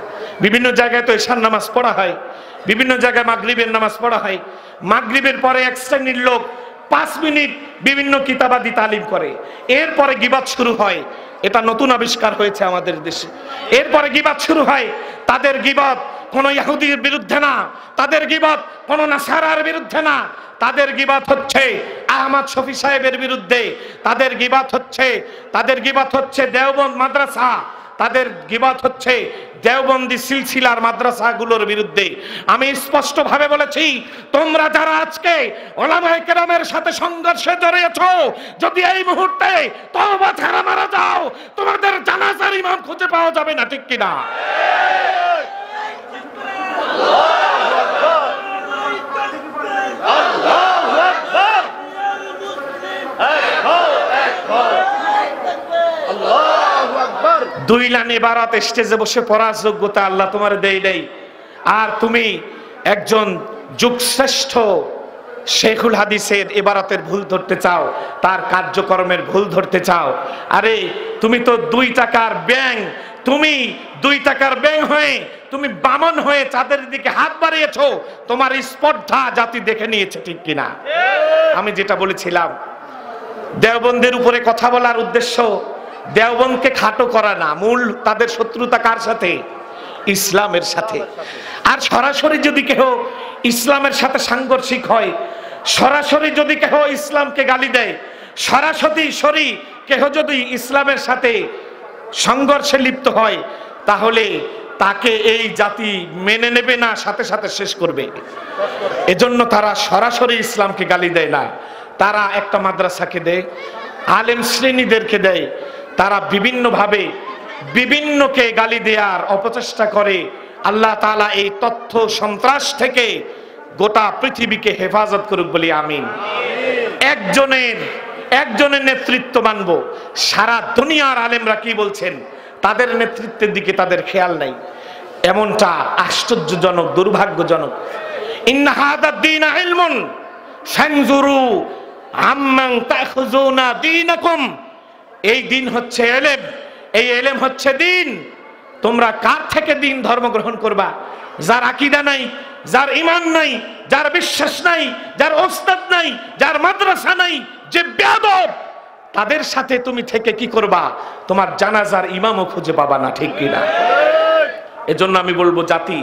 বিভিন্ন জায়গায় তো এশার নামাজ পড়া হয়, বিভিন্ন জায়গায় মাগরিবের নামাজ পড়া হয়। মাগরিবের পরে এক শ্রেণীর লোক 5 মিনিট বিভিন্ন কিতাবাদি তালিম করে, এরপরে গীবত শুরু হয়। এটা নতুন আবিষ্কার হয়েছে আমাদের দেশে। এরপরে গীবত শুরু হয়, তাদের গীবত কোন ইহুদির বিরুদ্ধে না, তাদের গীবত কোন নাসারার বিরুদ্ধে না, তাদের গীবত হচ্ছে আহমদ শফি সাহেবের বিরুদ্ধে, তাদের গীবত হচ্ছে দেওবন্দ মাদ্রাসা, তাদের গীবত হচ্ছে দেওবন্দি সিলসিলার মাদ্রাসাগুলোর বিরুদ্ধে। আমি স্পষ্ট ভাবে বলেছি, তোমরা যারা আজকে ওলামায়ে কেরামের সাথে সংঘর্ষে জড়িয়েছো, যদি এই মুহূর্তে তওবা ছাড়া মারা যাও, তোমাদের জানাজার ইমাম খুঁজে পাওয়া যাবে না, ঠিক কিনা? দুই লাইন ইবারত স্টেজে বসে পড়ার যোগ্যতা আল্লাহ তোমার দেয় নাই, আর তুমি একজন যুগশ্রেষ্ঠ শেখুল হাদিসের ইবারতের ভুল ধরতে চাও, তার কার্যক্রমের ভুল ধরতে চাও। আরে তুমি তো 2 টাকার ব্যাং, তুমি 2 টাকার ব্যাং হয়ে তুমি বামন হয়ে চাঁদের দিকে হাত বাড়িয়েছো, তোমার স্পর্ধা জাতি দেখে নিয়েছে, ঠিক কিনা? আমি যেটা বলেছিলাম, দেওবন্দের উপরে কথা বলার উদ্দেশ্য দেওবন্দকে খাটো করা না, মূল তাদের শত্রুতা কার সাথে? ইসলামের সাথে। আর সরাসরি যদি কেহ ইসলামের সাথে সাংঘর্ষিক হয়, সরাসরি যদি কেহ ইসলামকে গালি দেয়, সরাসরি কেহ যদি ইসলামের সাথে সংঘর্ষে লিপ্ত হয়, তাহলে তাকে এই জাতি মেনে নেবে না, সাথে সাথে শেষ করবে। এজন্য তারা সরাসরি ইসলামকে গালি দেয় না, তারা একটা মাদ্রাসাকে দেয়, আলেম শ্রেণীদেরকে দেয়, তারা বিভিন্নভাবে বিভিন্নকে গালি দেওয়ার অপচেষ্টা করে। আল্লাহ তাআলা এই তথ্য সন্ত্রাস থেকে গোটা পৃথিবীকে হেফাজত করুক বলি আমিন। একজনের নেতৃত্ব মানব, সারা দুনিয়ার আলেমরা কি বলছেন তাদের নেতৃত্বের দিকে তাদের খেয়াল নাই, এমনটা আশ্চর্যজনক, দুর্ভাগ্যজনক। ইন্না হাদা দ্বীন ইলমুন ফানজুরু আম্মান তাখুযুনা দীনাকুম। এই দিন হচ্ছে এলেম, এই এলেম হচ্ছে দিন। তোমরা কার থেকে দিন ধর্ম গ্রহণ করবা? যার আকীদা নাই, যার ঈমান নাই, যার বিশ্বাস নাই, যার ওস্তাদ নাই, যার মাদ্রাসা নাই, যে বেয়াদব, তাদের সাথে তুমি থেকে কি করবা? তোমার জানাজার ইমামও খুঁজে পাবা না, ঠিক কিনা? এজন্য আমি বলবো, জাতি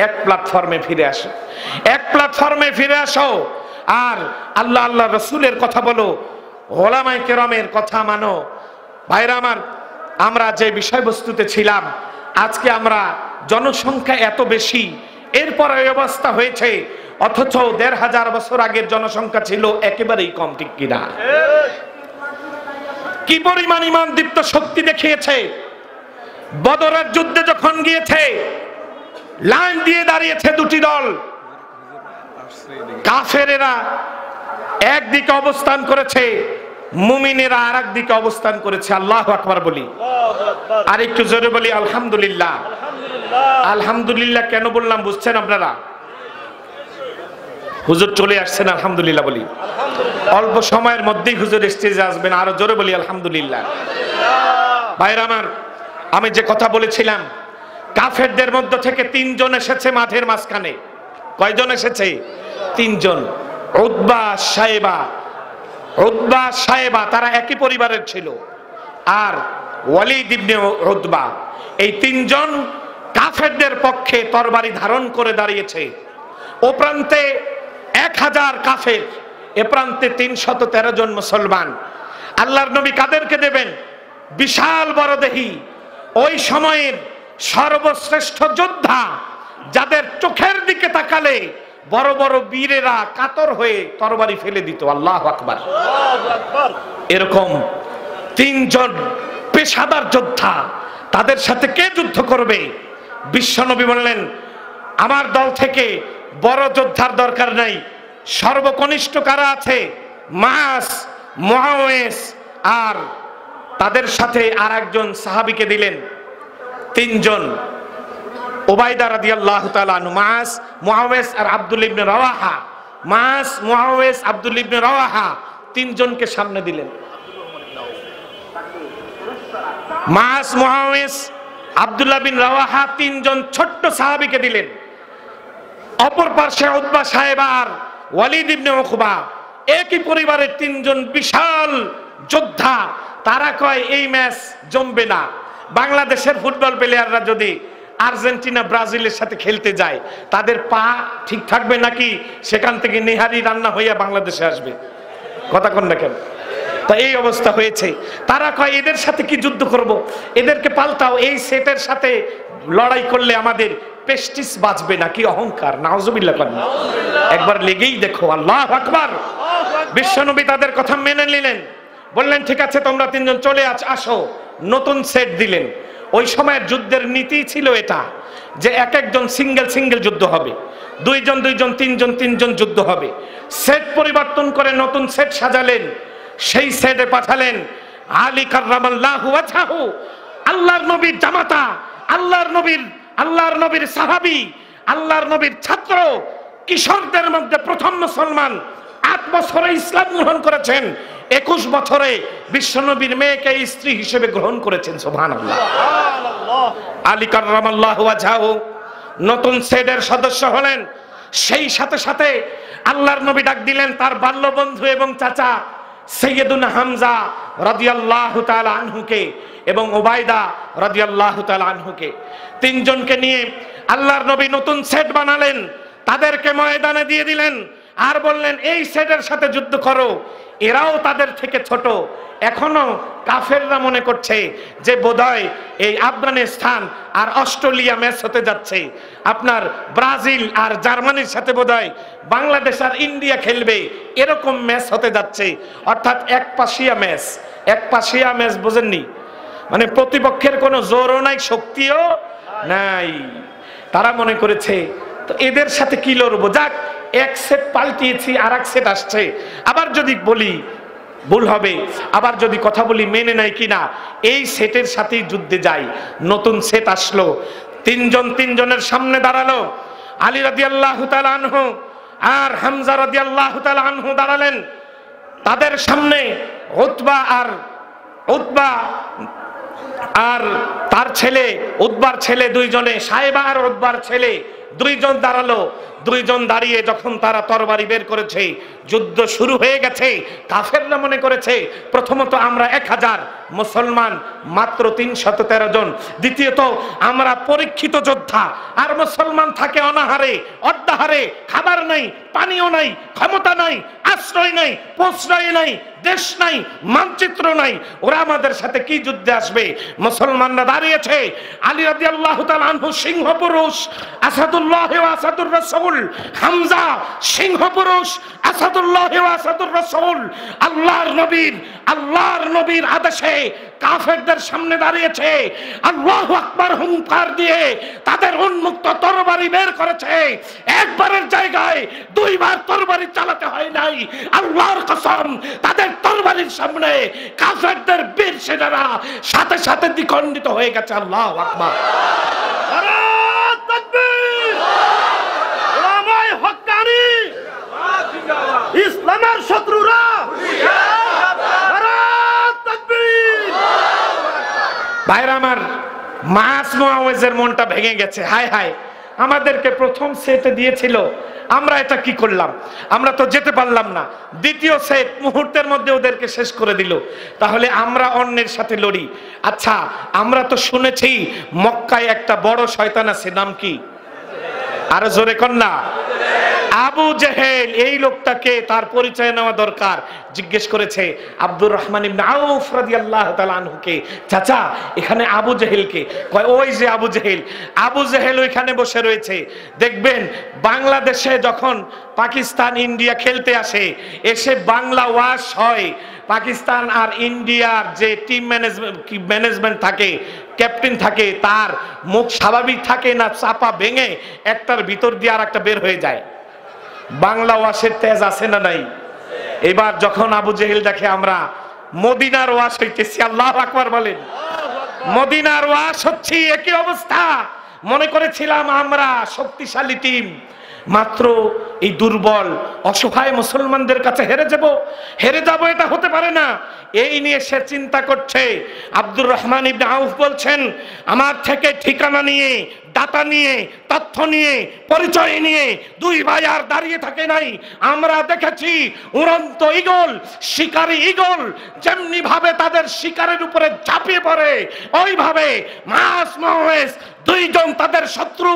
এক প্ল্যাটফর্মে ফিরে আসো, এক প্ল্যাটফর্মে ফিরে আসো, আর আল্লাহ আল্লাহ রসুলের কথা বলো, ওলামায়ে কেরামের কথা মানো। ভাইরা আমার, আমরা যে বিষয়বস্তুতে ছিলাম, আজকে আমরা জনসংখ্যা এত বেশি, এরপর এই অবস্থা হয়েছে, অথচ ১৫০০ বছর আগের জনসংখ্যা ছিল একেবারেই কম, ঠিক কিনা? কি পরিমাণ ঈমান দীপ্ত শক্তি দেখিয়েছে। বদরের যুদ্ধে যখন গিয়েছে, লাইন দিয়ে দাঁড়িয়েছে 2টি দল, কাফেরেরা একদিকে অবস্থান করেছে, মুমিনেরা আর একদিকে অবস্থান করেছে। আল্লাহু আকবার বলি, আর একটু জোরে বলি আলহামদুলিল্লাহ। আলহামদুলিল্লাহ কেন বললাম বুঝছেন আপনারা? হুজুর চলে আসছেন, আলহামদুলিল্লাহ বলি। অল্প সময়ের মধ্যেই হুজুর স্টেজে আসবেন, আরো জোরে বলি আলহামদুলিল্লাহ। ভাইরা আমার, আমি যে কথা বলেছিলাম, কাফেরদের মধ্য থেকে 3 জন এসেছে মাঠের মাঝখানে। কয়জন এসেছে? 3 জন। উতবা সায়েবা, তারা একই পরিবারের ছিল, আর ওয়ালিদ ইবনে উতবা, এই 3 জন কাফেরদের পক্ষে তরবারি ধারণ করে দাঁড়িয়েছে। ও প্রান্তে 1000 কাফের, এ প্রান্তে 313 জন মুসলমান। আল্লাহর নবী কাদেরকে দেবেন? বিশাল বড় দেহি, ওই সময়ের সর্বশ্রেষ্ঠ যোদ্ধা, যাদের চোখের দিকে তাকালে বড় বড় বীরেরা কাতর হয়ে তরবারি ফেলে দিত। আল্লাহু আকবার। এরকম 3 জন পেশাদার যোদ্ধা, তাদের সাথে কে যুদ্ধ করবে? বিশ্বনবী বললেন, আমার দল থেকে বড় যোদ্ধার দরকার নাই, সর্বকনিষ্ঠ কারা আছে? মাস, মুআওয়েস, আর তাদের সাথে আর একজন সাহাবীকে দিলেন। 3 জন, উবাইদা রাদিয়াল্লাহু তাআলা আনহু, মাস, মুআওয়েস আর আব্দুল ইবনে রাওয়াহা। মাস, মুআওয়েস, আব্দুল ইবনে রাওয়াহা 3 জনকে সামনে দিলেন। মাস, মুআওয়েস, আব্দুল্লাহ বিন রাওয়াহা 3 জন ছোট্ট সাহাবীকে দিলেন। অপর পার্শ্বে উতবা সাহেব আর ওয়ালিদ ইবনে উকবা, একই পরিবারের তিনজন বিশাল যোদ্ধা, তারা কয় এই ম্যাচ জমবে না। বাংলাদেশের ফুটবল প্লেয়াররা যদি আর্জেন্টিনা ব্রাজিলের সাথে খেলতে যায়, তাদের পা ঠিক থাকবে নাকি সেখান থেকে নেহারি রান্না হইয়া বাংলাদেশে আসবে? কথা কোন না কেন? তা এই অবস্থা হয়েছে। তারা কয় এদের সাথে কি যুদ্ধ করব, এদেরকে পাল্টাও, এই সেটের সাথে লড়াই করলে আমাদের প্রেস্টিজ বাঁচবে না। কি অহংকার! নাউজুবিল্লাহ করেন। একবার লেগেই দেখো। আল্লাহু আকবার। বিশ্বনবী তাদের কথা মেনে নিলেন, বললেন ঠিক আছে তোমরা তিনজন চলে আসো। নতুন সেট দিলেন। ওই সময়ের যুদ্ধের নীতি ছিল এটা যে এক একজন সিঙ্গেল সিঙ্গেল যুদ্ধ হবে, দুইজন দুইজন, তিনজন তিনজন যুদ্ধ হবে। সেট পরিবর্তন করে নতুন সেট সাজালেন, সেই সেটে পাঠালেন আলী কাররামাল্লাহু ওয়াজহাহু, আল্লাহর নবীর জামাতা, আল্লাহর নবীর সাহাবী, আল্লাহর নবীর ছাত্র, কিশোরদের মধ্যে প্রথম মুসলমান, 8 বছরে ইসলাম গ্রহণ করেছেন, 21 বছরে বিশ্বনবীর মেয়েকে স্ত্রী হিসেবে গ্রহণ করেছেন। সুবহানাল্লাহ। আলী কাররামাল্লাহু ওয়াজহাহু নতুন সেটের সদস্য হলেন। সেই সাথে সাথে আল্লাহর নবী ডাক দিলেন তার বাল্য বন্ধু এবং চাচা সাইয়্যিদুনা হামজা রাদিয়াল্লাহু তাআলা আনহুকে এবং উবাইদা রাদিয়াল্লাহু তাআলা আনহুকে। তিনজনকে নিয়ে আল্লাহর নবী নতুন সেট বানালেন, তাদেরকে ময়দানে দিয়ে দিলেন আর বললেন এই সেটের সাথে যুদ্ধ করো। এরাও তাদের থেকে ছোট। এখনো কাফেররা মনে করছে যে বোধহয় এই আফগানিস্তান আর অস্ট্রেলিয়া ম্যাচ হতে যাচ্ছে, আপনার ব্রাজিল আর জার্মানির সাথে বোধহয় বাংলাদেশ আর ইন্ডিয়া খেলবে, এরকম ম্যাচ হতে যাচ্ছে। অর্থাৎ একপাশিয়া ম্যাচ, বোঝেননি? মানে প্রতিপক্ষের কোনো জোরও নাই, শক্তিও নাই। তারা মনে করেছে তো এদের সাথে কি লড়বো, যাক এক সেট পাল্টিয়েছি আর এক সেট আসছে, আবার যদি বলি ভুল হবে, আবার যদি কথা বলি মেনে নেয় কিনা, এই সেটের সাথেই যুদ্ধে যাই। নতুন সেট আসলো, তিনজনের সামনে দাঁড়ালো। আলী রাদিয়াল্লাহু তাআলা আনহু আর হামজা রাদিয়াল্লাহু তাআলা আনহু দাঁড়ালেন। তাদের সামনে উতবা আর তার ছেলে, উতবার ছেলে দুইজনে, সাইবা আর উতবার ছেলে দুইজন দাঁড়ালো। দুইজন দাঁড়িয়ে যখন তারা তরবারি বের করেছে, যুদ্ধ শুরু হয়ে গেছে। কাফেররা মনে করেছে প্রথমত আমরা 1000, মুসলমান মাত্র 313 জন। দ্বিতীয়ত আমরা পরীক্ষিত যোদ্ধা, আর মুসলমান থাকে অনাহারে অর্ধাহারে, খাবার নাই, পানীয় নাই, ক্ষমতা নাই, আশ্রয় নাই, প্রশ্রয় নাই, দেশ নাই, মানচিত্র নাই, ওরা আমাদের সাথে কি যুদ্ধে আসবে? মুসলমানরা দাঁড়িয়েছে। আলী রাদিয়াল্লাহু তাআলা আনহু সিংহ পুরুষ, আসাদুল্লাহ ওয়া আসাদুর রাসূল। হামজা সিংহ পুরুষ, আসাদুল্লাহ ওয়া আসাদুর রাসূল। আল্লাহর নবীর আদেশে কাফেরদের সামনে দাঁড়িয়েছে। আল্লাহু আকবার হুঙ্কার দিয়ে তাদের উন্মুক্ত তরবারি বের করেছে। একবারের জায়গায় দুইবার তরবারি চালাতে হয় নাই। আল্লাহর কসম, তাদের তরবারির সামনে কাফেরদের বীর সেনারা সাথে সাথে দ্বিখণ্ডিত হয়ে গেছে। আল্লাহু আকবার। নারায়ে তাকবীর। উলামায়ে হক্কানি, ইসলামের শত্রুরা নারায়ে তাকবীর। ভাইরা আমার, মাস মুআওয়াজের মনটা ভেঙে গেছে। হায় হায়, আমাদেরকে প্রথম সেটে দিয়েছিল, আমরা এটা কি করলাম? আমরা তো যেতে পারলাম না। দ্বিতীয় সেট মুহূর্তের মধ্যে ওদেরকে শেষ করে দিল। তাহলে আমরা অন্যের সাথে লড়ি। আচ্ছা, আমরা তো শুনেছি মক্কায় একটা বড় শয়তান আছে, নাম কি? আরো জোরে কন্যা। আবু জেহেল। এই লোকটাকে, তার পরিচয় নেওয়া দরকার। জিজ্ঞেস করেছে আব্দুর রহমান ইবনে আউফ রাদিয়াল্লাহু তাআলা আনহুকে, চাচা এখানে আবু জেহেলকে? কয় ওই যে আবু জেহেল। আবু জেহেল ওইখানে বসে রয়েছে। দেখবেন বাংলাদেশে যখন পাকিস্তান ইন্ডিয়া খেলতে আসে, এসে বাংলা ওয়াশ হয়। পাকিস্তান আর ইন্ডিয়ার যে টিম ম্যানেজমেন্ট থাকে, ক্যাপ্টেন থাকে, তার মুখ স্বাভাবিক থাকে না, চাপা ভেঙে একটার ভিতর দিয়ে আর একটা বের হয়ে যায়। বাংলা ওয়াশের তেজ আছে না নাই? এবার যখন আবু জেহেল দেখে আমরা মদিনার ওয়াশ হইতেছি, আল্লাহু আকবার বলেন, মদিনার ওয়াশ হচ্ছে, একই অবস্থা। মনে করেছিলাম আমরা শক্তিশালী টিম, মাত্র এই দুর্বল অসহায় মুসলমানদের কাছে হেরে যাব, এটা হতে পারে না। এই নিয়ে সে চিন্তা করছে। আব্দুর রহমান ইবনে আউফ বলছেন, আমার থেকে ঠিকানা নিয়ে, ডাটা নিয়ে, তথ্য নিয়ে, পরিচয় নিয়ে দুই ভাই আর দাঁড়িয়ে থাকে নাই। আমরা দেখেছি উড়ন্ত ঈগল, শিকারী ঈগল যেমনি ভাবে তাদের শিকারের উপরে ঝাঁপিয়ে পড়ে, ওইভাবে মাস মহেশ দুইজন তাদের শত্রু,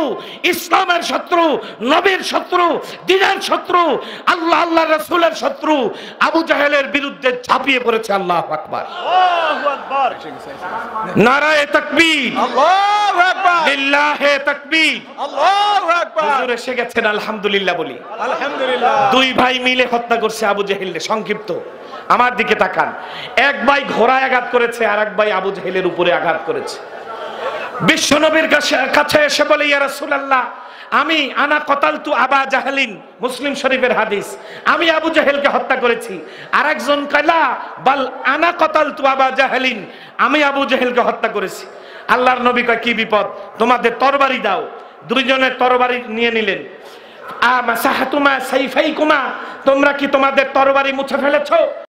ইসলামের শত্রু, নবীর শত্রু, দ্বীনের শত্রু, আল্লাহ রাসূলের শত্রু আবু জাহেলের বিরুদ্ধে ঝাঁপিয়ে পড়েছে। আল্লাহু আকবার, আল্লাহু আকবার, নারায়ে তাকবীর, আল্লাহু আকবার, লিল্লাহে তাকবীর, আল্লাহু আকবার। হুজুর এসে গেছেন, আলহামদুলিল্লাহ বলি। আলহামদুলিল্লাহ। দুই ভাই মিলে হত্যা করছে আবু জেহেলকে। সংক্ষিপ্ত, আমার দিকে তাকান। এক ভাই ঘোড়ায় আঘাত করেছে, আর এক ভাই আবু জেহেলের উপরে আঘাত করেছে। বিশ্বনবীর কাছে এসে বলে, ইয়া রাসূলুল্লাহ, আমি আনা কতালতু আবা জাহেলিন, মুসলিম শরীফের হাদিস, আমি আবু জাহেলকে হত্যা করেছি। আর একজন কয়লা বাল আনা কতালতু আবা জাহেলিন, আমি আবু জাহেলকে হত্যা করেছি। আল্লাহর নবী কয়, কি বিপদ, তোমাদের তরবারি দাও। দুইজনের তরবারি নিয়ে নিলেন। মাসাহাতুমা সাইফাইকুমা, তোমরা কি তোমাদের তরবারি মুছে ফেলেছো?